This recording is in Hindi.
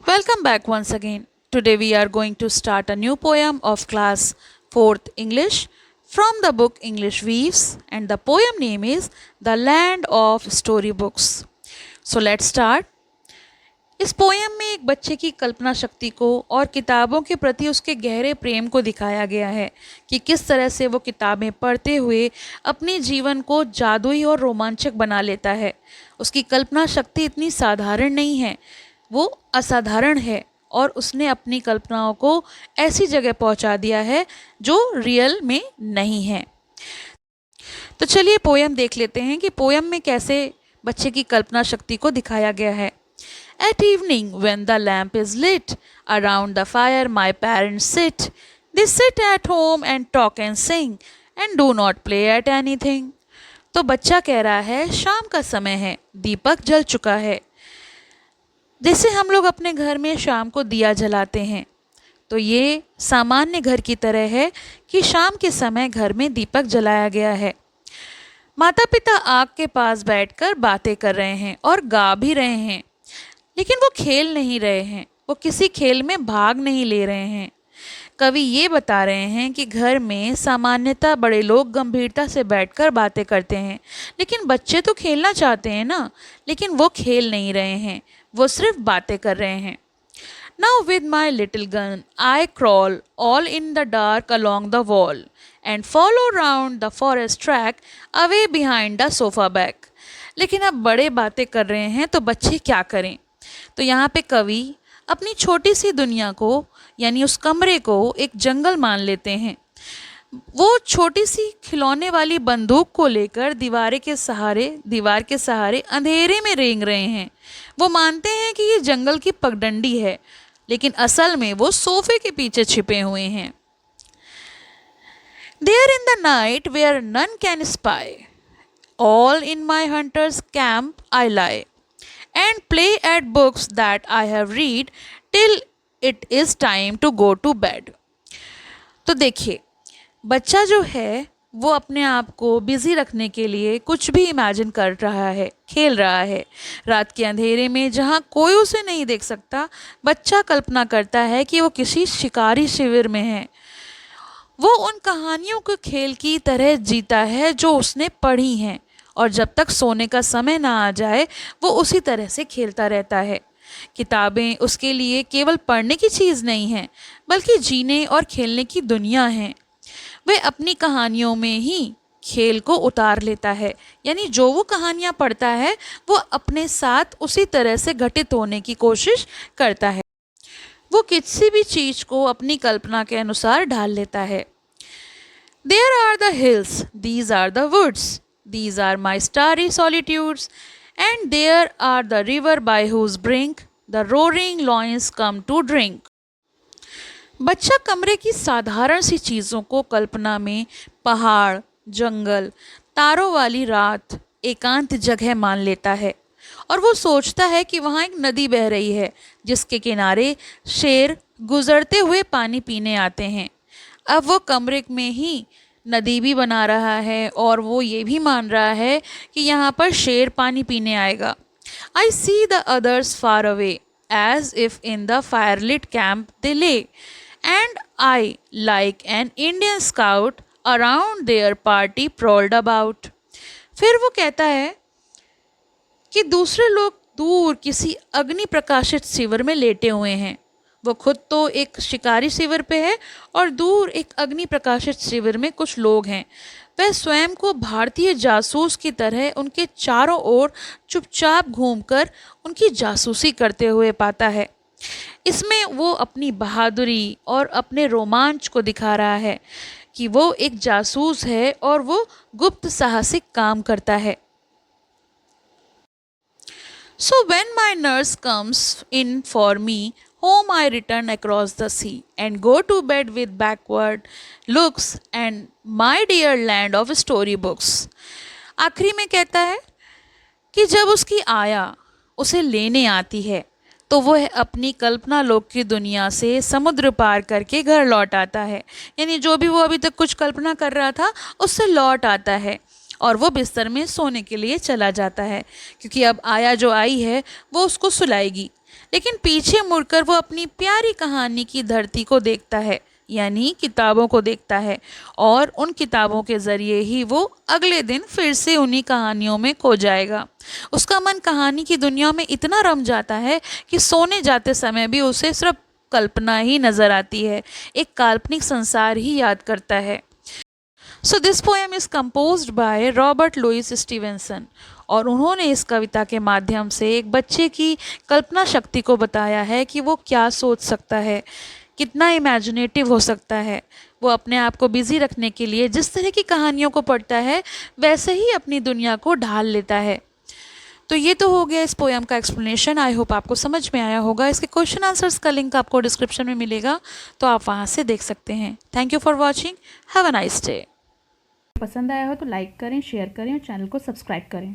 Welcome back once again. Today we are going to start a new poem of class 4th English from the book English Weaves, and the poem name is The Land of Storybooks. So let's start. इस पोयम में एक बच्चे की कल्पना शक्ति को और किताबों के प्रति उसके गहरे प्रेम को दिखाया गया है कि किस तरह से वो किताबें पढ़ते हुए अपने जीवन को जादुई और रोमांचक बना लेता है। उसकी कल्पना शक्ति इतनी साधारण नहीं है, वो असाधारण है और उसने अपनी कल्पनाओं को ऐसी जगह पहुंचा दिया है जो रियल में नहीं है। तो चलिए पोयम देख लेते हैं कि पोयम में कैसे बच्चे की कल्पना शक्ति को दिखाया गया है। At evening, when the lamp is lit, around the fire my parents sit. They sit at home and talk and sing, and do not play at anything. तो बच्चा कह रहा है शाम का समय है, दीपक जल चुका है। जैसे हम लोग अपने घर में शाम को दिया जलाते हैं, तो ये सामान्य घर की तरह है कि शाम के समय घर में दीपक जलाया गया है। माता पिता आग के पास बैठकर बातें कर रहे हैं और गा भी रहे हैं, लेकिन वो खेल नहीं रहे हैं, वो किसी खेल में भाग नहीं ले रहे हैं। कवि ये बता रहे हैं कि घर में सामान्यतः बड़े लोग गंभीरता से बैठकर बातें करते हैं, लेकिन बच्चे तो खेलना चाहते हैं ना, लेकिन वो खेल नहीं रहे हैं, वो सिर्फ बातें कर रहे हैं। Now with my little gun I crawl all in the dark along the wall and follow round the forest track away behind the sofa back. लेकिन अब बड़े बातें कर रहे हैं तो बच्चे क्या करें। तो यहाँ पे कवि अपनी छोटी सी दुनिया को यानी उस कमरे को एक जंगल मान लेते हैं। वो छोटी सी खिलौने वाली बंदूक को लेकर दीवार के सहारे अंधेरे में रेंग रहे हैं। वो मानते हैं कि ये जंगल की पगडंडी है, लेकिन असल में वो सोफे के पीछे छिपे हुए हैं। There in the night where none can spy, all in my hunter's camp I lie, and play at books that I have read till it is time to go to bed. तो देखिए, बच्चा जो है वो अपने आप को बिज़ी रखने के लिए कुछ भी इमेजिन कर रहा है, खेल रहा है। रात के अंधेरे में जहाँ कोई उसे नहीं देख सकता, बच्चा कल्पना करता है कि वो किसी शिकारी शिविर में है। वो उन कहानियों के खेल की तरह जीता है जो उसने पढ़ी हैं, और जब तक सोने का समय ना आ जाए वो उसी तरह से खेलता रहता है। किताबें उसके लिए केवल पढ़ने की चीज़ नहीं है, बल्कि जीने और खेलने की दुनिया है। वह अपनी कहानियों में ही खेल को उतार लेता है, यानी जो वो कहानियाँ पढ़ता है वो अपने साथ उसी तरह से घटित होने की कोशिश करता है। वो किसी भी चीज़ को अपनी कल्पना के अनुसार ढाल लेता है। There are the hills, these are the woods, these are my starry solitudes, and there are the river by whose brink the roaring lions come to drink. बच्चा कमरे की साधारण सी चीज़ों को कल्पना में पहाड़, जंगल, तारों वाली रात, एकांत जगह मान लेता है, और वो सोचता है कि वहाँ एक नदी बह रही है जिसके किनारे शेर गुजरते हुए पानी पीने आते हैं। अब वो कमरे में ही नदी भी बना रहा है और वो ये भी मान रहा है कि यहाँ पर शेर पानी पीने आएगा। I see the others far away, as if in the firelit camp they lay, and I, like an Indian scout, around their party prowled about. फिर वो कहता है कि दूसरे लोग दूर किसी अग्नि प्रकाशित शिविर में लेटे हुए हैं। वो खुद तो एक शिकारी शिविर पे है और दूर एक अग्नि प्रकाशित शिविर में कुछ लोग हैं। वह स्वयं को भारतीय जासूस की तरह उनके चारों ओर चुपचाप घूमकर उनकी जासूसी करते हुए पाता है। इसमें वो अपनी बहादुरी और अपने रोमांच को दिखा रहा है कि वो एक जासूस है और वो गुप्त साहसिक काम करता है। So when my nurse comes in for me, home I return across the sea and go to bed with backward looks and my dear land of storybooks. आखिरी में कहता है कि जब उसकी आया उसे लेने आती है तो वह अपनी कल्पना लोक की दुनिया से समुद्र पार करके घर लौट आता है, यानी जो भी वो अभी तक कुछ कल्पना कर रहा था उससे लौट आता है और वो बिस्तर में सोने के लिए चला जाता है, क्योंकि अब आया जो आई है वो उसको सुलाएगी। लेकिन पीछे मुड़कर वो अपनी प्यारी कहानी की धरती को देखता है, यानी किताबों को देखता है, और उन किताबों के ज़रिए ही वो अगले दिन फिर से उन्हीं कहानियों में खो जाएगा। उसका मन कहानी की दुनिया में इतना रम जाता है कि सोने जाते समय भी उसे सिर्फ कल्पना ही नज़र आती है, एक काल्पनिक संसार ही याद करता है। So this poem is composed by Robert Louis Stevenson, और उन्होंने इस कविता के माध्यम से एक बच्चे की कल्पना शक्ति को बताया है कि वो क्या सोच सकता है, कितना इमेजिनेटिव हो सकता है। वो अपने आप को बिज़ी रखने के लिए जिस तरह की कहानियों को पढ़ता है वैसे ही अपनी दुनिया को ढाल लेता है। तो ये तो हो गया इस पोएम का एक्सप्लेनेशन। आई होप आपको समझ में आया होगा। इसके क्वेश्चन आंसर्स का लिंक आपको डिस्क्रिप्शन में मिलेगा, तो आप वहाँ से देख सकते हैं। Thank you for watching. Have a nice day. पसंद आया हो तो लाइक करें, शेयर करें और चैनल को सब्सक्राइब करें।